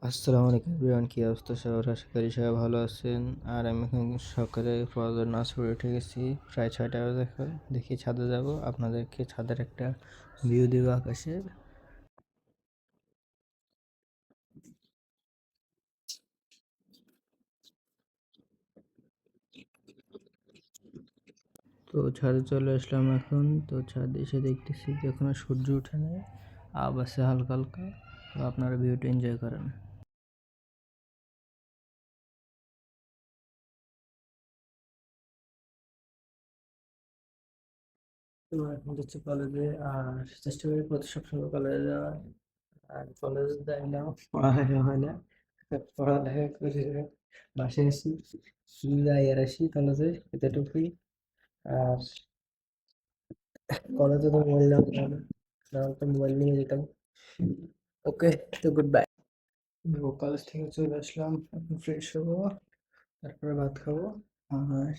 আসসালামু আলাইকুম এভরিওয়ান, কি অবস্থা সবার? আশা করি সবাই ভালো আছেন। আর আমি এখন সকালে ফজর নামাজ পড়ে উঠে গেছি, প্রায় 6টা বাজে। এখন দেখি ছাদে যাব, আপনাদেরকে ছাদের একটা ভিউ দেবো আকাশের। তো ছাদে চলে আসলাম এখন। তো ছাদে এসে দেখতেছি যে এখনো সূর্য উঠে নেই, আব আছে হালকা হালকা। তো আপনারা ভিউটা এনজয় করেন। তো এখন যাচ্ছি কলেজে, আর চেষ্টা করি প্রতি সপ্তাহে কলেজে যাওয়ার। আর কলেজে যাই না, পড়ালেখা হয় না। পড়ালেখা করে বাসায় আসি, যাই আর আসি কলেজে, এতটুকুই। আর কলেজে তো মোবাইল নেওয়া যেত না, নাহলে তো মোবাইল নিয়ে যেতাম। ওকে, তো গুড বাই। কলেজ থেকে চলে আসলাম, এখন ফ্রেশ হবো, তারপরে ভাত খাবো। আর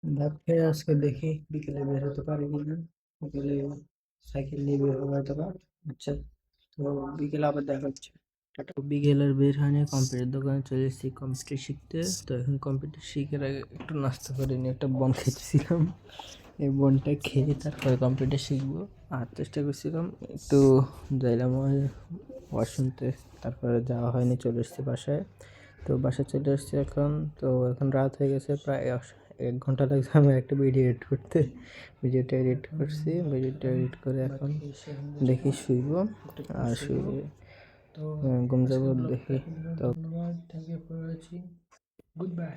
ভাত খেয়ে আজকে দেখি বিকেলে বের হতে পারি কিনা। বিকেলে সাইকেল নিয়ে বের হবো হয়তো বা। আচ্ছা, তো বিকেলে আবার দেখা হচ্ছে। বিকেলের বের হয়নি, কম্পিউটার দোকানে চলে এসেছি কম্পিউটার শিখতে। তো এখন কম্পিউটার শিখার আগে একটু নাস্তা করে নিয়ে একটা বন খেয়েছিলাম। এই বনটা খেয়ে তারপরে কম্পিউটার শিখবো। আর চেষ্টা করছিলাম একটু যাইলাম ওয়াশরুমতে, তারপরে যাওয়া হয়নি, চলে এসেছি বাসায়। তো বাসায় চলে এসেছি এখন। তো এখন রাত হয়ে গেছে, প্রায় 1 ঘন্টা লাগছে আমার একটা ভিডিও এডিট করতে। ভিডিওটা এডিট করছি, ভিডিওটা এডিট করে এখন দেখি শুইবো। আর শুয়ে ঘুম যাবো দেখি। তো ধন্যবাদ, thank you for watching, good by.